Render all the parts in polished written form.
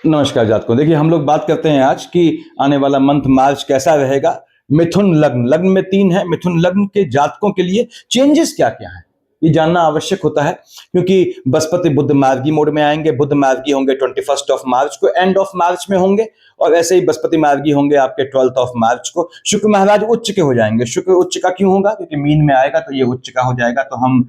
नमस्कार जातकों। देखिए, हम लोग बात करते हैं आज कि आने वाला मंथ मार्च कैसा रहेगा। मिथुन लग्न, लग्न में 3 है। मिथुन लग्न के जातकों के लिए चेंजेस क्या-क्या हैं, ये जानना आवश्यक होता है, क्योंकि बृहस्पति बुध मार्गी मोड में आएंगे। बुध मार्गी होंगे 21 ऑफ मार्च को, एंड ऑफ मार्च में होंगे। और ऐसे ही बृहस्पति मार्गी होंगे आपके 12 ऑफ मार्च को। शुक्र महाराज उच्च के हो जाएंगे। शुक्र उच्च का क्यों होगा? क्योंकि मीन में आएगा तो ये उच्च का हो जाएगा। तो हम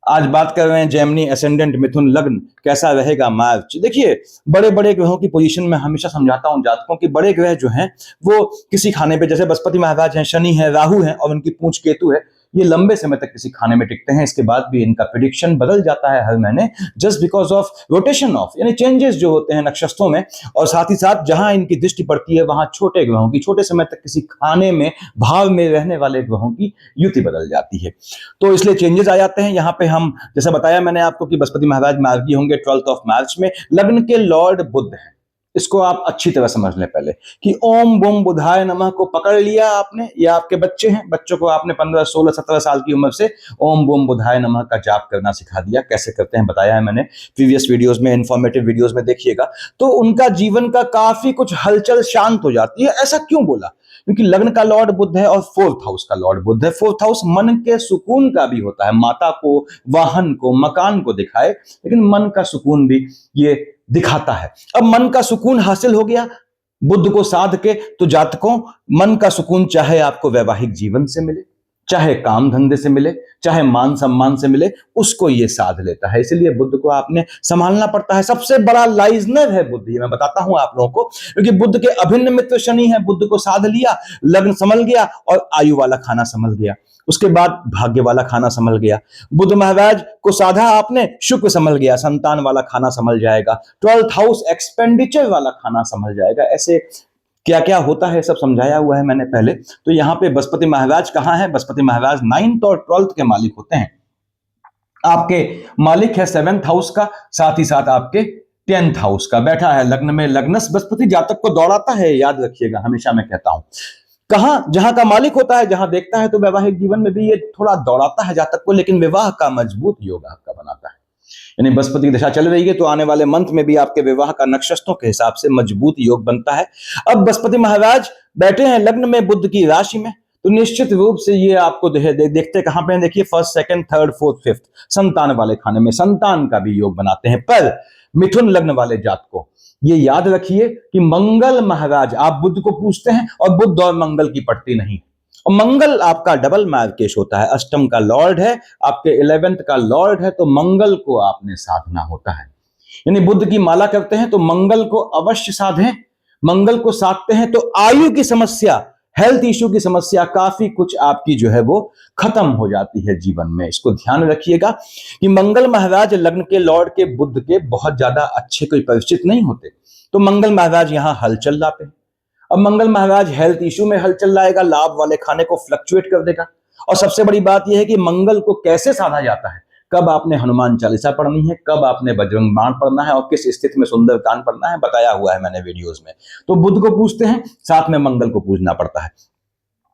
आज बात कर रहे हैं जेमिनी असेंडेंट मिथुन लग्न कैसा रहेगा मार्च। देखिए, बड़े बड़े ग्रहों की पोजीशन में हमेशा समझाता हूं जातकों की, बड़े ग्रह जो हैं वो किसी खाने पे, जैसे बृहस्पति महाराज हैं, शनि है, राहु है और उनकी पूंछ केतु है, ये लंबे समय तक किसी खाने में टिकते हैं। इसके बाद भी इनका प्रिडिक्शन बदल जाता है हर महीने, just because of rotation of, यानी चेंजेस जो होते हैं नक्षत्रों में। और साथ ही साथ जहां इनकी दृष्टि पड़ती है वहां छोटे ग्रहों की, छोटे समय तक किसी खाने में भाव में रहने वाले ग्रहों की युति बदल जाती है। तो इसलिए चेंजेस आ जाते हैं। यहाँ पे हम जैसे बताया मैंने आपको कि बृहस्पति महाराज मार्गी होंगे 12 ऑफ मार्च में। लग्न के लॉर्ड बुध हैं। इसको आप अच्छी तरह समझ लें पहले कि ओम बूम बुधाय नमः को पकड़ लिया आपने, या आपके बच्चे हैं, बच्चों को आपने 15 16 17 साल की उम्र से ओम बूम बुधाय नमः का जाप करना सिखा दिया। कैसे करते हैं बताया है मैंने प्रीवियस वीडियोस में, इंफॉर्मेटिव वीडियोस में, देखिएगा तो उनका जीवन का काफी कुछ हलचल शांत हो जाती है। ऐसा क्यों बोला? क्योंकि लग्न का लॉर्ड बुध है और 4th हाउस का लॉर्ड बुध है। 4th हाउस मन के सुकून का भी होता है, माता को, वाहन को, मकान को दिखाए, लेकिन मन का सुकून भी ये दिखाता है। अब मन का सुकून हासिल हो गया बुध को साध के, तो जातकों, मन का सुकून चाहे आपको वैवाहिक जीवन से मिले, चाहे काम धंधे से मिले, चाहे मान सम्मान से मिले, उसको ये साध लेता है। इसलिए बुध को आपने संभालना पड़ता है। सबसे बड़ा लाइजनर है बुध, ये मैं बताता हूं आप लोगों को, क्योंकि बुध के अभिन्न मित्र शनि है। बुध को साध लिया, लग्न संभल गया और आयु वाला खाना संभल गया। उसके बाद भाग्य वाला खाना संभल गया। बुध महाराज को साधा आपने, शुक्र संभल गया, संतान वाला खाना संभल जाएगा। 12th हाउस एक्सपेंडिचर वाला खाना संभल जाएगा। ऐसे क्या क्या होता है सब समझाया हुआ है मैंने पहले। तो यहाँ पे बृहस्पति महाराज कहाँ है? बृहस्पति महाराज 9th और 12th के मालिक होते हैं। आपके मालिक है 7th हाउस का, साथ ही साथ आपके 10th हाउस का। बैठा है लग्न में। लग्नस बृहस्पति जातक को दौड़ाता है, याद रखिएगा, हमेशा मैं कहता हूं। कहां? जहां का मालिक होता है, जहां देखता है, तो वैवाहिक जीवन में भी ये थोड़ा दौड़ाता है जातक को, लेकिन विवाह का मजबूत योग आपका बनाता है। यानी बृहस्पति की दशा चल रही है तो आने वाले मंथ में भी आपके विवाह का नक्षत्रों के हिसाब से मजबूत योग बनता है। अब बृहस्पति महाराज बैठे हैं लग्न में बुध की राशि में, तो निश्चित रूप से ये आपको देखते कहां पे हैं? देखिए, 1st 2nd 3rd 4th 5th, संतान वाले खाने में संतान का भी योग बनाते हैं। पर मिथुन लग्न वाले जातकों, ये याद रखिए कि मंगल महाराज, आप बुध को पूछते हैं और बुध और मंगल की पड़ती नहीं। और मंगल आपका डबल मार्केश होता है, अष्टम का लॉर्ड है, आपके 11th का लॉर्ड है, तो मंगल को आपने साधना होता है। यानी बुध की माला करते हैं तो मंगल को अवश्य साधें। मंगल को साधते हैं तो आयु की समस्या, हेल्थ इश्यू की समस्या काफी कुछ आपकी जो है वो खत्म हो जाती है जीवन में। इसको ध्यान रखिएगा कि मंगल महाराज लग्न के लॉर्ड के बुध के बहुत ज्यादा अच्छे कोई परिचित नहीं होते, तो मंगल महाराज यहां हलचल लाते हैं। अब मंगल महाराज हेल्थ इश्यू में हलचल लाएगा, लाभ वाले खाने को फ्लक्चुएट कर देगा। और सबसे बड़ी बात यह है कि मंगल को कैसे साधा जाता है, कब आपने हनुमान चालीसा पढ़नी है, कब आपने बजरंग बाण पढ़ना है और किस स्थिति में सुंदरकांड पढ़ना है, बताया हुआ है मैंने वीडियोस में। तो बुध को पूछते हैं, साथ में मंगल को पूजना पड़ता है।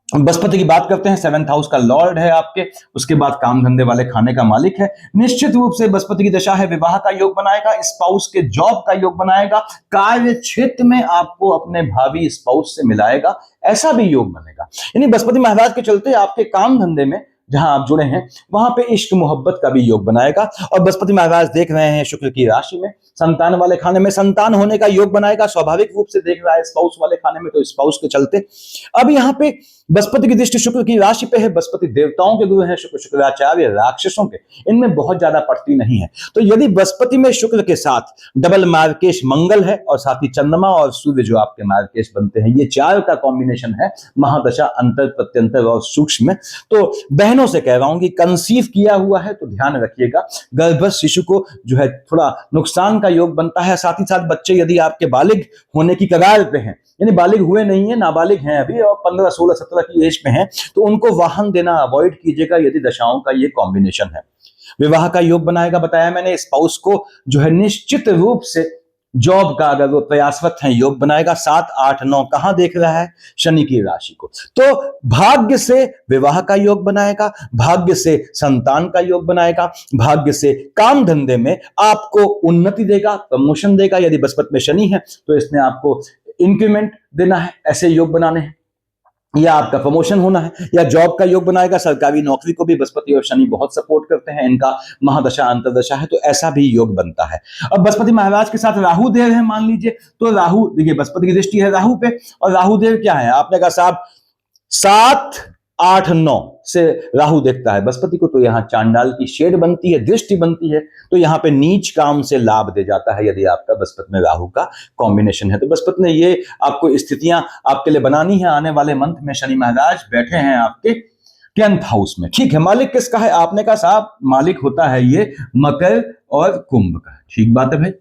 बृहस्पति की बात करते हैं, 7th हाउस का लॉर्ड है आपके, उसके बाद काम धंधे वाले खाने का मालिक है। निश्चित रूप से बृहस्पति की दशा है, विवाह का योग बनाएगा, स्पाउस के जॉब का योग बनाएगा, कार्य क्षेत्र में आपको अपने भावी स्पाउस से मिलाएगा, ऐसा भी योग बनेगा। यानी बृहस्पति महाराज के चलते आपके काम धंधे में जहां आप जुड़े हैं वहां पे इश्क मोहब्बत का भी योग बनाएगा। और बृहस्पति महाराज देख रहे हैं शुक्र की राशि में, संतान वाले खाने में संतान होने का योग बनाएगा। स्वाभाविक रूप से देख रहा है स्पाउस वाले खाने में, तो स्पाउस के चलते अब यहाँ पे बृहस्पति की दृष्टि शुक्र की राशि पे है। बृहस्पति देवताओं के गुरु हैं, शुक्र शुक्राचार्य राक्षसों के, इनमें बहुत ज्यादा पड़ती नहीं है। तो यदि बृहस्पति में शुक्र के साथ डबल मार्केश मंगल है और साथ ही चंद्रमा और सूर्य जो आपके मार्केश बनते हैं, ये चार का कॉम्बिनेशन है महादशा अंतर प्रत्यंतर और सूक्ष्म। तो बहनों से कह रहा हूं कि कंसीव किया हुआ है तो ध्यान रखिएगा, गर्भस्थ शिशु को जो है थोड़ा नुकसान का योग बनता है। साथ ही साथ बच्चे यदि आपके बालिग होने की कगार पे हैं, यानी बालिग हुए नहीं है, नाबालिग हैं अभी और 15 16 17 की एज में हैं, तो उनको वाहन देना अवॉइड कीजिएगा यदि दशाओं का ये कॉम्बिनेशन है। विवाह का योग बनाएगा, बताया मैंने, स्पाउस को जो है निश्चित रूप से जॉब का अगर वो प्रयासरत हैं योग बनाएगा। 7, 8, 9 कहां देख रहा है? शनि की राशि को। तो भाग्य से विवाह का योग बनाएगा, भाग्य से संतान का योग बनाएगा, भाग्य से काम धंधे में आपको उन्नति देगा, प्रमोशन देगा। यदि बृहस्पति में शनि है तो इसने आपको इंक्रीमेंट देना है, ऐसे योग बनाने हैं, या आपका प्रमोशन होना है, या जॉब का योग बनाएगा। सरकारी नौकरी को भी बृहस्पति और शनि बहुत सपोर्ट करते हैं, इनका महादशा अंतरदशा है, तो ऐसा भी योग बनता है। अब बृहस्पति महाराज के साथ राहु देव है मान लीजिए, तो राहु देखिए बृहस्पति की दृष्टि है राहु पे, और राहु देव क्या है? आपने कहा साहब 7, 8, 9 से राहु देखता है बृहस्पति को, तो यहां चांडाल की शेड बनती है, दृष्टि बनती है, तो यहां पे नीच काम से लाभ दे जाता है यदि आपका बृहस्पति में राहु का कॉम्बिनेशन है। तो बृहस्पति ने ये आपको स्थितियां आपके लिए बनानी है। आने वाले मंथ में शनि महाराज बैठे हैं आपके 10th हाउस में। ठीक है, मालिक किसका है? आपने कहा साहब मालिक होता है ये मकर और कुंभ का। ठीक बात है भाई।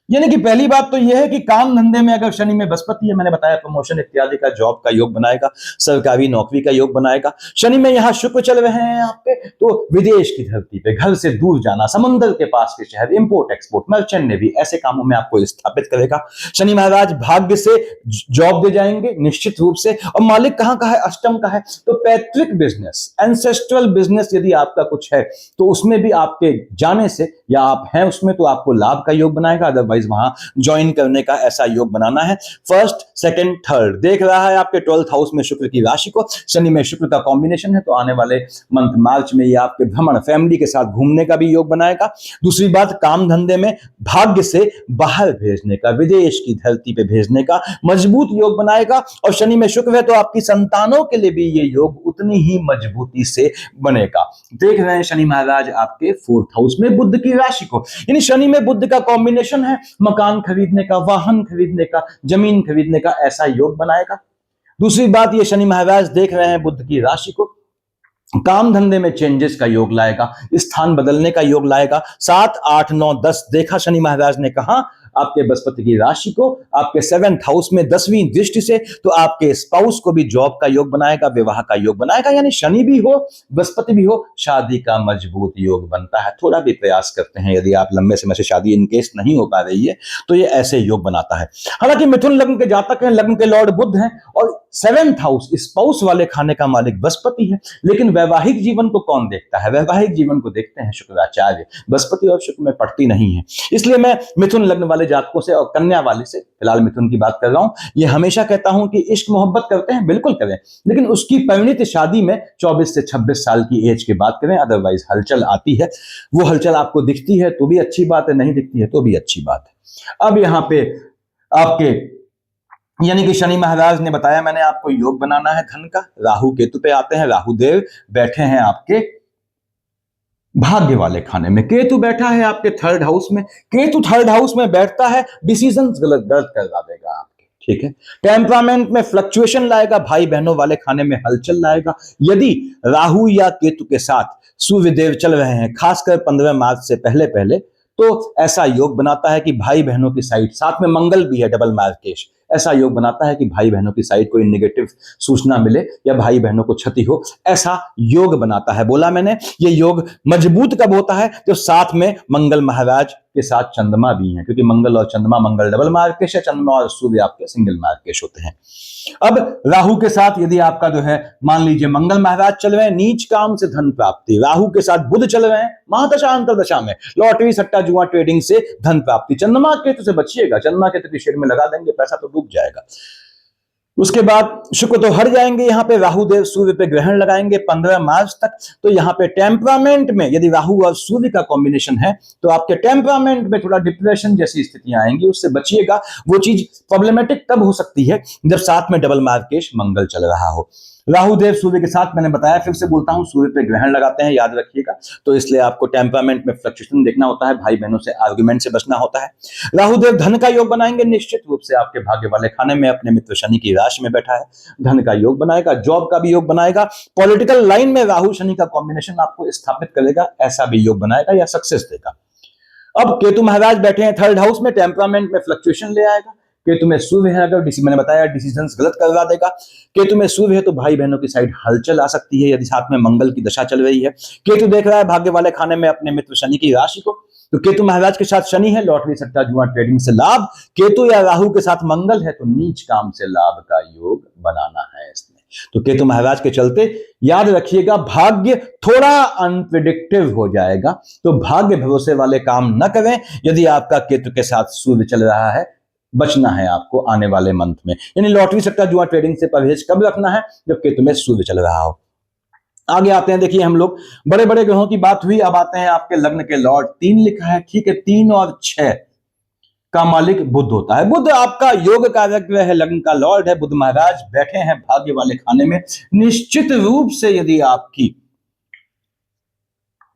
यानी कि पहली बात तो यह है कि काम धंधे में अगर शनि में बृहस्पति है, मैंने बताया प्रमोशन इत्यादि का, जॉब का योग बनाएगा, सरकारी नौकरी का योग बनाएगा। शनि में यहां शुक्र चल रहे हैं आपके, तो विदेश की धरती पे, घर से दूर जाना, समंदर के पास के शहर, इंपोर्ट एक्सपोर्ट, मर्चेंट नेवी, ऐसे कामों में आपको स्थापित करेगा। शनि महाराज भाग्य से जॉब दे जाएंगे निश्चित रूप से। और मालिक कहां का है? अष्टम का है। तो पैतृक बिजनेस, एंसेस्ट्रल बिजनेस यदि आपका कुछ है तो उसमें भी आपके जाने से, या आप हैं उसमें, तो आपको लाभ का योग बनाएगा। अदरवाइज वहां ज्वाइन करने का ऐसा योग बनाना है। फर्स्ट, सेकंड, थर्ड देख रहा है आपके 12th हाउस में शुक्र की राशि को। शनि में शुक्र का कॉम्बिनेशन है, तो आने वाले मंथ मार्च में ये आपके भ्रमण, फैमिली के साथ घूमने का भी योग बनाएगा। दूसरी बात, काम धंधे में भाग्य से बाहर भेजने का, विदेश की धरती पे भेजने का मजबूत योग बनाएगा। और शनि में शुक्र है तो आपकी संतानों के लिए भी ये योग उतनी ही मजबूती से बनेगा। देख रहे हैं शनि महाराज आपके 4th हाउस में बुध की राशि को, यानी शनि में बुध का कॉम्बिनेशन है, मकान खरीदने का, वाहन खरीदने का, जमीन खरीदने का ऐसा योग बनाएगा। दूसरी बात, ये शनि महाराज देख रहे हैं बुध की राशि को, काम धंधे में चेंजेस का योग लाएगा, स्थान बदलने का योग लाएगा। 7, 8, 9, 10 देखा शनि महाराज ने कहा आपके बृहस्पति की राशि को, आपके 7th हाउस में 10वीं दृष्टि से, तो आपके स्पाउस को भी जॉब का योग बनाएगा, विवाह का योग बनाएगा। यानी शनि भी हो, बृहस्पति भी हो, शादी का मजबूत योग बनता है। थोड़ा भी प्रयास करते हैं, यदि आप लंबे समय से शादी इनकेस नहीं हो पा रही है, तो ये ऐसे योग बनाता है। हालांकि मिथुन लग्न के जातक हैं, लग्न के लॉर्ड बुध हैं, और 7th हाउस स्पाउस वाले खाने का मालिक बृहस्पति है। लेकिन वैवाहिक जीवन को कौन देखता है? वैवाहिक जीवन को देखते हैं शुक्राचार्य। बृहस्पति और शुक्र में पड़ती नहीं है, इसलिए मैं मिथुन लग्न वाले जातकों से और कन्या वाले से, फिलहाल मिथुन की बात कर रहा हूं, ये हमेशा कहता हूं कि इश्क मोहब्बत करते हैं बिल्कुल करें, लेकिन उसकी परिणति शादी में 24 से 26 साल की एज के बाद करें। अदरवाइज हलचल आती है, वो हलचल आपको दिखती है तो भी अच्छी बात है, नहीं दिखती है तो भी अच्छी बात है। अब यहां पे आपके यानी कि शनि महाराज ने बताया मैंने आपको योग बनाना है धन का। राहु केतु पे आते हैं, राहु देव बैठे हैं आपके भाग्य वाले खाने में, केतु बैठा है आपके 3rd हाउस में। केतु 3rd हाउस में बैठता है, डिसीजन गलत करवा देगा आपके। ठीक है, टेम्परामेंट में फ्लक्चुएशन लाएगा, भाई बहनों वाले खाने में हलचल लाएगा। यदि राहु या केतु के साथ सूर्यदेव चल रहे हैं, खासकर 15 मार्च से पहले पहले, तो ऐसा योग बनाता है कि भाई बहनों की साइड, साथ में मंगल भी है, डबल मार्केश, ऐसा योग बनाता है कि भाई बहनों की साइड कोई नेगेटिव सूचना मिले या भाई बहनों को क्षति हो, ऐसा योग बनाता है। बोला मैंने, ये योग मजबूत कब होता है? तो साथ में मंगल महाराज के साथ चंद्रमा भी हैं, क्योंकि मंगल और चंद्रमा, मंगल डबल मार्केश है, चंद्रमा और सूर्य आपके सिंगल मार्केश होते हैं। अब राहु के साथ यदि आपका जो है मान लीजिए मंगल महाराज चल रहे हैं, नीच काम से धन प्राप्ति, राहु के साथ बुध चल रहे हैं महादशा अंतरदशा में, लॉटरी सट्टा जुआ ट्रेडिंग से धन प्राप्ति। चंद्रमा केतु से बचिएगा, चंद्रमा केतु की शेड में लगा देंगे पैसा तो डूब जाएगा। उसके बाद शुक्र तो हट जाएंगे, यहाँ पे राहु देव सूर्य पे ग्रहण लगाएंगे 15 मार्च तक। तो यहाँ पे टेम्परामेंट में यदि राहु और सूर्य का कॉम्बिनेशन है तो आपके टेम्परामेंट में थोड़ा डिप्रेशन जैसी स्थितियां आएंगी, उससे बचिएगा। वो चीज प्रॉब्लमेटिक तब हो सकती है जब साथ में डबल मार्केश मंगल चल रहा हो। राहु देव सूर्य के साथ, मैंने बताया फिर से बोलता हूं, सूर्य पे ग्रहण लगाते हैं, याद रखिएगा। तो इसलिए आपको टेम्परामेंट में फ्लक्चुएशन देखना होता है, भाई बहनों से आर्गुमेंट से बचना होता है। राहु देव धन का योग बनाएंगे, निश्चित रूप से आपके भाग्य वाले खाने में अपने मित्र शनि की राशि में बैठा है, धन का योग बनाएगा, जॉब का भी योग बनाएगा। पॉलिटिकल लाइन में राहु शनि का कॉम्बिनेशन आपको स्थापित करेगा, ऐसा भी योग बनाएगा या सक्सेस देगा। अब केतु महाराज बैठे हैं 3rd हाउस में, टेम्परामेंट में फ्लक्चुएशन ले आएगा। केतु में सूर्य है, अगर मैंने बताया डिसीजंस गलत करवा देगा। केतु में सूर्य है तो भाई बहनों की साइड हलचल आ सकती है, यदि साथ में मंगल की दशा चल रही है। केतु देख रहा है भाग्य वाले खाने में अपने मित्र शनि की राशि को, तो केतु महाराज के साथ शनि है, लॉटरी सट्टा जुआ ट्रेडिंग से लाभ। केतु या राहु के साथ मंगल है, तो नीच काम से लाभ का योग बनाना है इसमें। तो केतु महाराज के चलते याद रखिएगा, भाग्य थोड़ा अनप्रिडिक्टिव हो जाएगा, तो भाग्य भरोसे वाले काम न करें। यदि आपका केतु के साथ सूर्य चल रहा है, बचना है आपको आने वाले मंथ में, यानी लॉटरी सट्टा जुआ ट्रेडिंग से परहेज कब रखना है, जब केतु में सूर्य चल रहा हो। आगे आते हैं, देखिए हम लोग बड़े बड़े ग्रहों की बात हुई, अब आते हैं आपके लग्न के लॉर्ड। 3 लिखा है, ठीक है, 3 और 6 का मालिक बुध होता है। बुध आपका योग कारक ग्रह है, लग्न का लॉर्ड है। बुध महाराज बैठे हैं भाग्य वाले खाने में। निश्चित रूप से यदि आपकी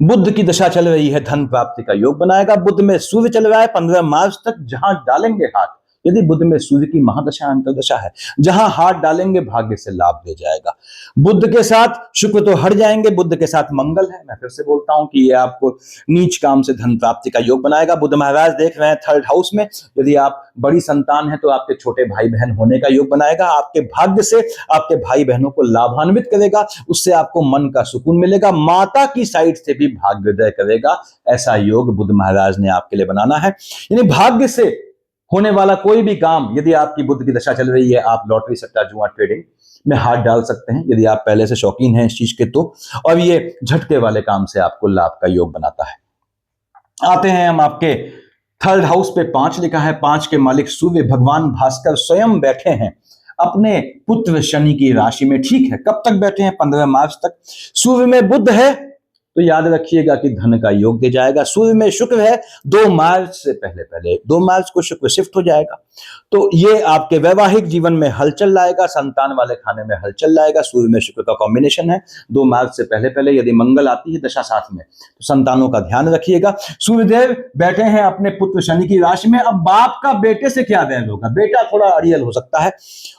बुध की दशा चल रही है, धन प्राप्ति का योग बनाएगा। बुध में सूर्य चल रहा है 15 मार्च तक, जहां डालेंगे हाथ, यदि बुध में सूर्य की महादशा अंतरदशा है, जहां हाथ डालेंगे भाग्य से लाभ दे जाएगा। बुध के साथ शुक्र तो हट जाएंगे, बुध के साथ मंगल है। मैं फिर से बोलता हूं कि ये आपको नीच काम से धन प्राप्ति का योग बनाएगा। बुध महाराज देख रहे हैं 3rd हाउस में, यदि आप बड़ी संतान है तो आपके छोटे भाई बहन होने का योग बनाएगा। आपके भाग्य से आपके भाई बहनों को लाभान्वित करेगा, उससे आपको मन का सुकून मिलेगा। माता की साइड से भी भाग्योदय करेगा, ऐसा योग बुध महाराज ने आपके लिए बनाना है। यानी भाग्य से होने वाला कोई भी काम, यदि आपकी बुध की दशा चल रही है, आप लॉटरी सट्टा जुआ ट्रेडिंग में हाथ डाल सकते हैं, यदि आप पहले से शौकीन हैं इस चीज के तो। और ये झटके वाले काम से आपको लाभ का योग बनाता है। आते हैं हम आपके 3rd हाउस पे, 5 लिखा है। 5 के मालिक सूर्य भगवान भास्कर स्वयं बैठे हैं अपने पुत्र शनि की राशि में। ठीक है, कब तक बैठे हैं? 15 मार्च तक। सूर्य में बुध है, तो याद रखिएगा कि धन का योग दे जाएगा। सूर्य में शुक्र है, 2 मार्च से पहले 2 मार्च को शुक्र शिफ्ट हो जाएगा, तो ये आपके वैवाहिक जीवन में हलचल लाएगा, संतान वाले खाने में हलचल लाएगा। सूर्य में शुक्र का कॉम्बिनेशन है। 2 मार्च से पहले यदि मंगल आती है दशा साथ में, तो संतानों का ध्यान रखिएगा। सूर्यदेव बैठे हैं अपने पुत्र शनि की राशि में। अब बाप का बेटे से क्या वैर होगा? बेटा थोड़ा अड़ियल हो सकता है,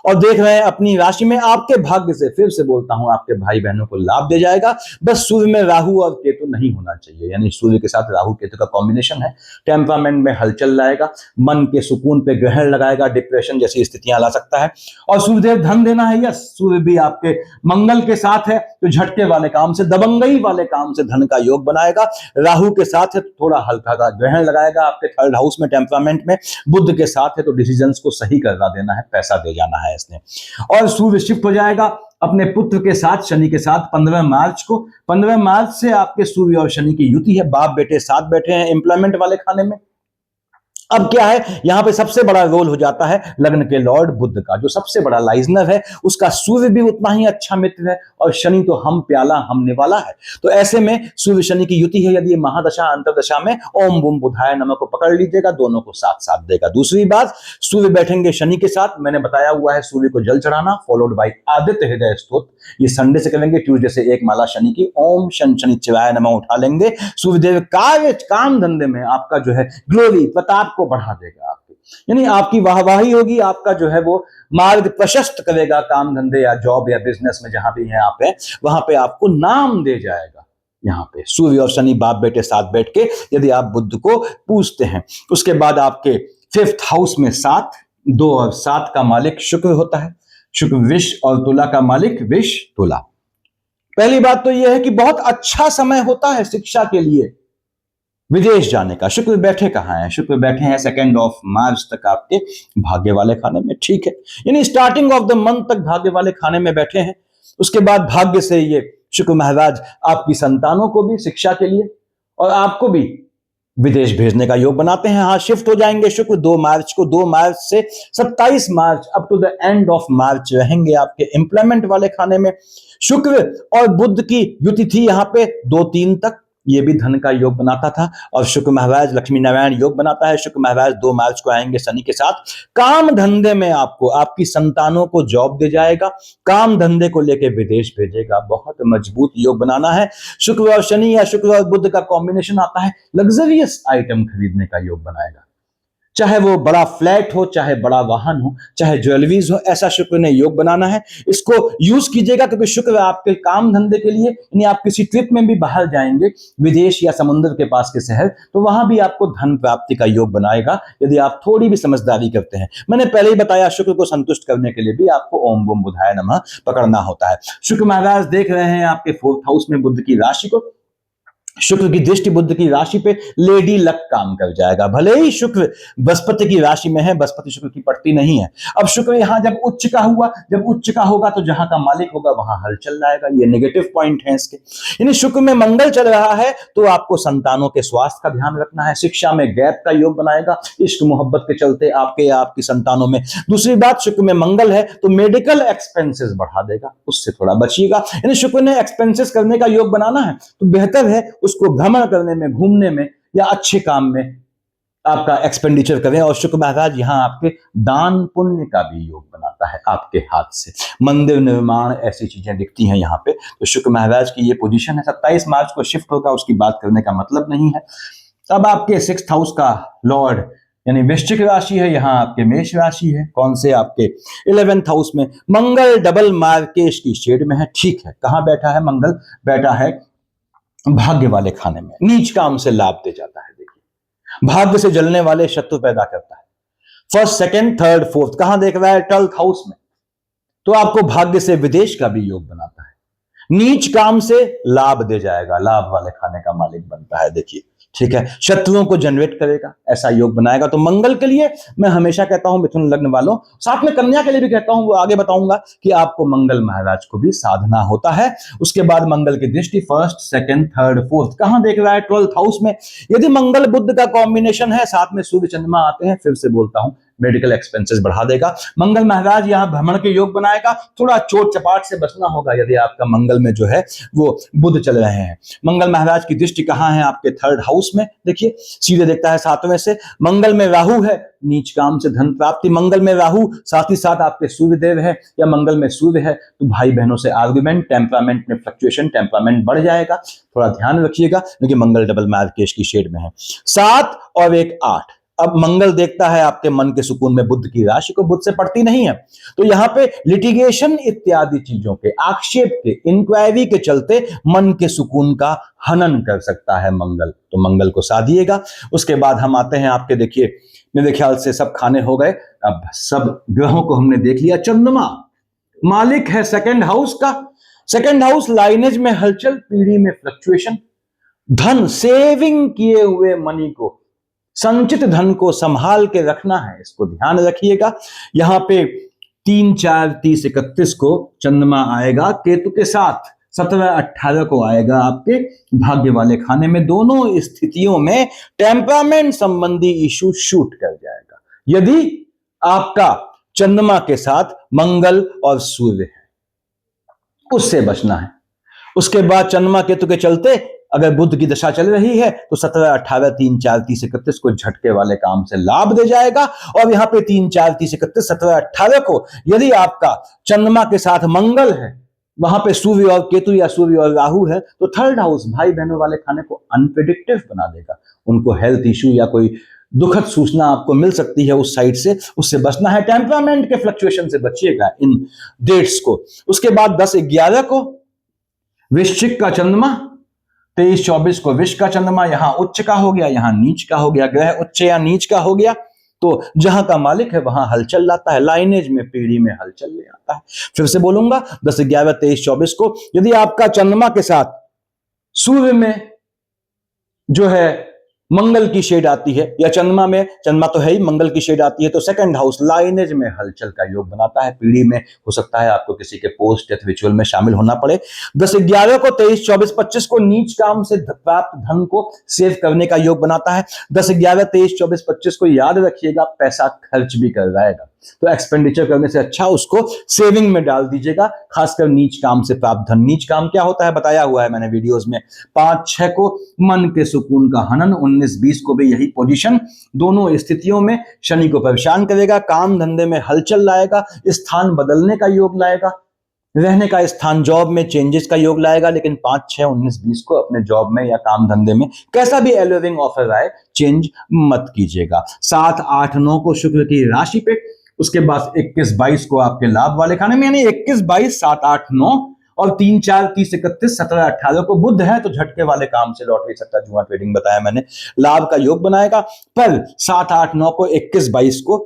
और देख रहे हैं अपनी राशि में। आपके भाग्य से, फिर से बोलता हूं, आपके भाई बहनों को लाभ दे जाएगा। बस सूर्य में राहु और केतु नहीं होना चाहिए, यानी सूर्य के साथ राहु केतु का कॉम्बिनेशन है। टेम्परामेंट में हलचल लाएगा, मन के सुकून पे ग्रहण लगाएगा, डिप्रेशन जैसी स्थितियां ला सकता है। और सूर्यदेव धन देना है, यस, सूर्य भी आपके मंगल के साथ है, तो झटके वाले काम से, दबंगई वाले काम से धन का योग बनाएगा। राहु के साथ है तो थोड़ा हल्का का ग्रहण लगाएगा आपके 3rd हाउस में, टेम्परामेंट में। बुध के साथ है तो डिसीजंस को सही करवा देना है, पैसा दे जाना है इसने। और सूर्य शिफ्ट हो जाएगा अपने पुत्र के साथ, शनि के साथ 15 मार्च को। 15 मार्च से आपके सूर्य और शनि की युति है, बाप बेटे साथ बैठे हैं एम्प्लॉयमेंट वाले खाने में। अब क्या है, यहां पे सबसे बड़ा रोल हो जाता है लग्न के लॉर्ड बुध का, जो सबसे बड़ा लाइजनर है। उसका सूर्य भी उतना ही अच्छा मित्र है, और शनि तो हम प्याला हमने वाला है। तो ऐसे में सूर्य शनि की युति है, यदि महादशा अंतरदशा में ओम बुम बुधाय नमः को पकड़ लीजिएगा, दोनों को साथ साथ देगा। दूसरी बात, सूर्य बैठेंगे शनि के साथ, मैंने बताया हुआ है सूर्य को जल चढ़ाना, फॉलोड बाई आदित्य हृदय स्तोत्र। ये संडे से करेंगे, ट्यूसडे से एक माला शनि की, ओम शन शनिचराय नमः उठा लेंगे। सूर्यदेव कार्य काम धंधे में आपका जो है ग्लोरी प्रताप बढ़ा देगा आपको, यानी आपकी वाहवाही होगी, आपका जो है वो मार्ग प्रशस्त करेगा। काम धंधे या जॉब या बिजनेस में जहां भी है आप है, वहां पे आपको नाम दे जाएगा। यहाँ पे सूर्य और शनि बाप बेटे साथ बैठ के यदि आप बुध को पूजते हैं। उसके बाद आपके 5th हाउस में 7, 2 और 7 का मालिक शुक्र होता है। शुक्र विष और तुला का मालिक, विष तुला। पहली बात तो यह है कि बहुत अच्छा समय होता है शिक्षा के लिए, विदेश जाने का। शुक्र बैठे कहाँ हैं? शुक्र बैठे हैं 2 मार्च तक आपके भाग्य वाले खाने में। ठीक है, यानी स्टार्टिंग ऑफ द मंथ तक भाग्य वाले खाने में बैठे हैं। उसके बाद भाग्य से ये शुक्र महाराज आपकी संतानों को भी शिक्षा के लिए और आपको भी विदेश भेजने का योग बनाते हैं। हाँ, शिफ्ट हो जाएंगे शुक्र 2 मार्च को। 2 मार्च से 27 March up to the end of March रहेंगे आपके एम्प्लॉयमेंट वाले खाने में। शुक्र और बुध की युति थी यहाँ पे 2-3 तक, ये भी धन का योग बनाता था। और शुक्र महाराज लक्ष्मी नारायण योग बनाता है। शुक्र महाराज 2 मार्च को आएंगे शनि के साथ। काम धंधे में आपको, आपकी संतानों को जॉब दे जाएगा, काम धंधे को लेके विदेश भेजेगा। बहुत मजबूत योग बनाना है। शुक्र और शनि या शुक्र और बुध का कॉम्बिनेशन आता है, लग्जरियस आइटम खरीदने का योग बनाएगा। चाहे वो बड़ा फ्लैट हो, चाहे बड़ा वाहन हो, चाहे ज्वेलरीज हो, ऐसा शुक्र ने योग बनाना है। इसको यूज कीजिएगा, क्योंकि शुक्र आपके काम धंधे के लिए, यानी आप किसी ट्रिप में भी बाहर जाएंगे, विदेश या समुद्र के पास के शहर, तो वहां भी आपको धन प्राप्ति का योग बनाएगा, यदि आप थोड़ी भी समझदारी करते हैं। मैंने पहले ही बताया, शुक्र को संतुष्ट करने के लिए भी आपको ओम बम बुधाय नमः पकड़ना होता है। शुक्र महाराज देख रहे हैं आपके 4th हाउस में बुध की राशि को। शुक्र की दृष्टि बुध की राशि पे लेडी लक काम कर जाएगा। भले ही शुक्र बृहस्पति की राशि में है, बृहस्पति शुक्र की पड़ती नहीं है। अब शुक्र यहां जब उच्च का हुआ, जब उच्च का होगा तो जहां का मालिक होगा वहां हलचल लाएगा। ये नेगेटिव पॉइंट है इसके। यानी शुक्र में मंगल चल रहा है तो आपको संतानों के स्वास्थ्य का ध्यान रखना है। शिक्षा में गैप का योग बनाएगा इश्क मोहब्बत के चलते आपके या आपकी संतानों में। दूसरी बात, शुक्र में मंगल है तो मेडिकल एक्सपेंसेस बढ़ा देगा, उससे थोड़ा बचिएगा। यानी शुक्र ने एक्सपेंसेस करने का योग बनाना है तो बेहतर है उसको भ्रमण करने में, घूमने में या अच्छे काम में आपका एक्सपेंडिचर करें। और शुक्र महाराज यहां आपके दान पुण्य का भी योग बनाता है आपके हाथ से। मंदिर निर्माण ऐसी चीजें दिखती हैं यहां पे। तो शुक्र महाराज की ये पोजीशन है। 27 मार्च को शिफ्ट होगा, उसकी बात करने का मतलब नहीं है। अब आपके 6th हाउस का लॉर्ड यानी वृश्चिक राशि है, यहां आपके मेष राशि है। कौन से? आपके 11th हाउस में मंगल डबल मार्केश की शेड में है। ठीक है, कहां बैठा है मंगल? बैठा है भाग्य वाले खाने में। नीच काम से लाभ दे जाता है। देखिए, भाग्य से जलने वाले शत्रु पैदा करता है। 1st, 2nd, 3rd, 4th कहां देख रहा है? 12th हाउस में। तो आपको भाग्य से विदेश का भी योग बनाता है। नीच काम से लाभ दे जाएगा, लाभ वाले खाने का मालिक बनता है। देखिए, ठीक है, शत्रुओं को जनरेट करेगा, ऐसा योग बनाएगा। तो मंगल के लिए मैं हमेशा कहता हूं मिथुन लग्न वालों, साथ में कन्या के लिए भी कहता हूं, वो आगे बताऊंगा कि आपको मंगल महाराज को भी साधना होता है। उसके बाद मंगल की दृष्टि 1st, 2nd, 3rd, 4th कहां देख रहा है? 12th हाउस में। यदि मंगल बुध का कॉम्बिनेशन है, साथ में सूर्य चंद्रमा आते हैं, फिर से बोलता हूं मेडिकल एक्सपेंसेस बढ़ा देगा। मंगल महाराज यहां भ्रमण के योग बनाएगा। थोड़ा चोट चपाट से बचना होगा यदि आपका मंगल में जो है वो बुध चल रहे हैं। मंगल महाराज की दृष्टि कहां है? आपके 3rd हाउस में। देखिए, सीधे देखता है 7वें से। मंगल में राहु है, नीच काम से धन प्राप्ति। मंगल में राहु, साथ ही साथ आपके सूर्य देव है या मंगल में सूर्य है तो भाई बहनों से आर्गुमेंट, टेम्परामेंट में फ्लक्चुएशन, टेम्परामेंट बढ़ जाएगा। थोड़ा ध्यान रखिएगा क्योंकि मंगल डबल मार्केश की शेड में है। 7 और 1 8। अब मंगल देखता है आपके मन के सुकून में बुध की राशि को, बुध से पड़ती नहीं है तो यहां पे लिटिगेशन इत्यादि चीजों के, आक्षेप के, इंक्वायरी के चलते मन के सुकून का हनन कर सकता है मंगल। तो मंगल को साधिएगा। उसके बाद हम आते हैं आपके, देखिए मेरे ख्याल से सब खाने हो गए, अब सब ग्रहों को हमने देख लिया। चंद्रमा मालिक है 2nd हाउस का। 2nd हाउस लाइनेज में हलचल, पीढ़ी में फ्लक्चुएशन, धन, सेविंग किए हुए मनी को, संचित धन को संभाल के रखना है, इसको ध्यान रखिएगा। यहां पे 3, 4, 30, 31 को चंद्रमा आएगा केतु के साथ। 17, 18 को आएगा आपके भाग्य वाले खाने में। दोनों स्थितियों में टेम्परामेंट संबंधी इशू शूट कर जाएगा यदि आपका चंद्रमा के साथ मंगल और सूर्य है, उससे बचना है। उसके बाद चंद्रमा केतु के चलते अगर बुध की दशा चल रही है तो 17, 18, 3, 4, 30, 31 को झटके वाले काम से लाभ दे जाएगा। और यहां पे 3, 4, 30, 31, 17, 18 को यदि आपका चंद्रमा के साथ मंगल है, वहां पे सूर्य और केतु या सूर्य और राहु है तो 3rd हाउस भाई बहनों वाले खाने को अनप्रेडिक्टिव बना देगा। उनको हेल्थ इश्यू या कोई दुखद सूचना आपको मिल सकती है उस साइड से, उससे बचना है। टेम्परामेंट के फ्लक्चुएशन से बचिएगा इन डेट्स को। उसके बाद 10, 11 को वृश्चिक का चंद्रमा, 23, 24 को विष का चंद्रमा। यहां उच्च का हो गया, यहां नीच का हो गया। ग्रह उच्च या नीच का हो गया तो जहां का मालिक है वहां हलचल लाता है, लाइनेज में, पीढ़ी में हलचल ले आता है। फिर से बोलूंगा, 10, 11, 23, 24 को यदि आपका चंद्रमा के साथ सूर्य में जो है मंगल की शेड आती है, या चंद्रमा में, चंद्रमा तो है ही, मंगल की शेड आती है तो 2nd हाउस लाइनेज में हलचल का योग बनाता है। पीढ़ी में हो सकता है आपको किसी के पोस्ट डेथ रिचुअल में शामिल होना पड़े। 10, 11 को, 23, 24, 25 को नीच काम से प्राप्त धन को सेव करने का योग बनाता है। 10, 11, 23, 24, 25 को याद रखिएगा, पैसा खर्च भी कर जाएगा तो एक्सपेंडिचर करने से अच्छा उसको सेविंग में डाल दीजिएगा, खासकर नीच काम से प्राप्त धन। नीच काम क्या होता है बताया हुआ है मैंने वीडियोस में। 5, 6 को मन के सुकून का हनन, 19, 20 को भी यही पोजीशन। दोनों स्थितियों में शनि को परेशान करेगा, काम धंधे में हलचल लाएगा, स्थान बदलने का योग लाएगा, रहने का स्थान, जॉब में चेंजेस का योग लाएगा। लेकिन 5, 6, 19, 20 को अपने जॉब में या काम धंधे में कैसा भी एलोविंग ऑफर आए, चेंज मत कीजिएगा। 7, 8, 9 को शुक्र की राशि पे। उसके बाद 21, 22 को आपके लाभ वाले खाने में, यानी 21, 22, 7, 8, 9 और 3, 4, 30, 31, 17, 18 को बुध है तो झटके वाले काम से, लॉटरी, सट्टा, जुआ, ट्रेडिंग बताया मैंने, लाभ का योग बनाएगा। पर 7, 8, 9 को, 21, 22 को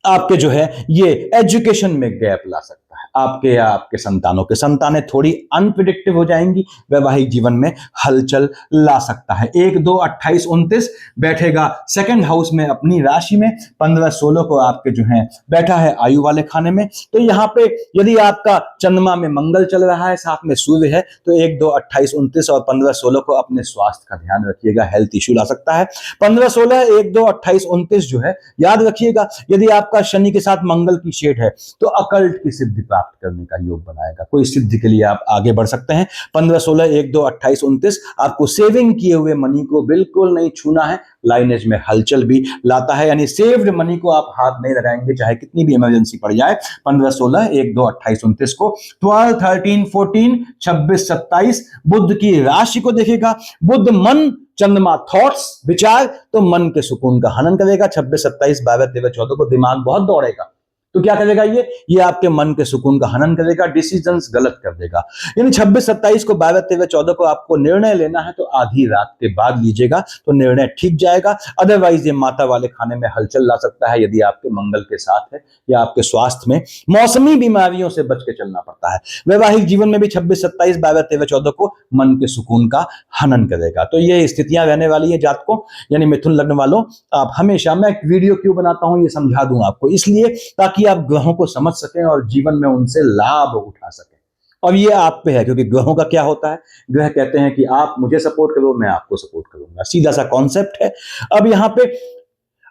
आपके जो है ये एजुकेशन में गैप ला सकता है। आपके या आपके संतानों के। संतानें थोड़ी अनप्रिडिक्टिव हो जाएंगी, वैवाहिक जीवन में हलचल ला सकता है। 1, 2, 28, 29 बैठेगा सेकंड हाउस में अपनी राशि में। 15, 16 को आपके जो है बैठा है आयु वाले खाने में। तो यहाँ पे यदि आपका चंद्रमा में मंगल चल रहा है, साथ में सूर्य है, तो 1, 2, 28, 29 और 15, 16 को अपने स्वास्थ्य का ध्यान रखिएगा, हेल्थ इश्यू ला सकता है। 15, 16, 1, 2, 28, 29 जो है याद रखिएगा, यदि आपका शनि के साथ मंगल की शेड है तो अकल्ट की सिद्धि प्राप्त करने का योग बनाएगा। कोई सिद्धि के लिए आप आगे बढ़ सकते हैं। 15, 16, 1, 2, 28, 29 आपको सेविंग किए हुए मनी को बिल्कुल नहीं छूना है, लाइनेज में हलचल भी लाता है, यानी सेव्ड मनी को आप हाथ नहीं लगाएंगे चाहे कितनी भी इमरजेंसी पड़ जाए। 15, 16, 1, 2, 28, 29 को। 12, 13, 14, 26, 27 बुध की राशि को देखेगा। बुध मन, चंद्रमा थॉट्स, विचार, तो मन के सुकून का हनन करेगा। 26, 27, 12, 13, 14 को दिमाग बहुत दौड़ेगा, तो क्या करेगा ये आपके मन के सुकून का हनन करेगा, डिसीजंस गलत कर देगा। यानी 26, 27 को, 12, 13, 14 को आपको निर्णय लेना है तो आधी रात के बाद लीजिएगा तो निर्णय ठीक जाएगा। अदरवाइज ये माता वाले खाने में हलचल ला सकता है यदि आपके मंगल के साथ है या आपके स्वास्थ्य में मौसमी बीमारियों से बच के चलना पड़ता है। वैवाहिक जीवन में भी 26, 27, 12, 13, 14 को मन के सुकून का हनन करेगा। तो ये स्थितियां रहने वाली है जातकों, यानी मिथुन लग्न वालों। आप हमेशा, मैं वीडियो क्यों बनाता हूं ये समझा दूं आपको, इसलिए ताकि आप ग्रहों को समझ सकें और जीवन में उनसे लाभ उठा सकें। और ये आप पे है, क्योंकि ग्रहों का क्या होता है, ग्रह कहते हैं कि आप मुझे सपोर्ट करो, मैं आपको सपोर्ट करूंगा, सीधा सा कॉन्सेप्ट है। अब यहां पे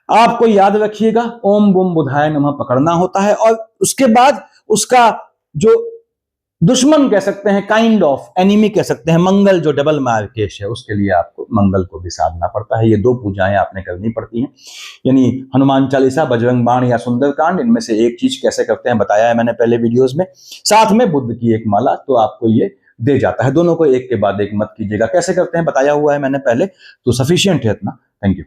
आपको याद रखिएगा, ओम बुम बुधाय नमः पकड़ना होता है, और उसके बाद उसका जो दुश्मन कह सकते हैं, काइंड ऑफ एनिमी कह सकते हैं, मंगल जो डबल मार्केश है, उसके लिए आपको मंगल को भी साधना पड़ता है। ये 2 पूजाएं आपने करनी पड़ती हैं, यानी हनुमान चालीसा, बजरंग बाण या सुंदरकांड, इनमें से एक चीज कैसे करते हैं बताया है मैंने पहले वीडियोस में। साथ में बुद्ध की एक माला, तो आपको ये दे जाता है। दोनों को एक के बाद एक मत कीजिएगा। कैसे करते हैं बताया हुआ है मैंने पहले, तो सफिशियंट है इतना। Thank you.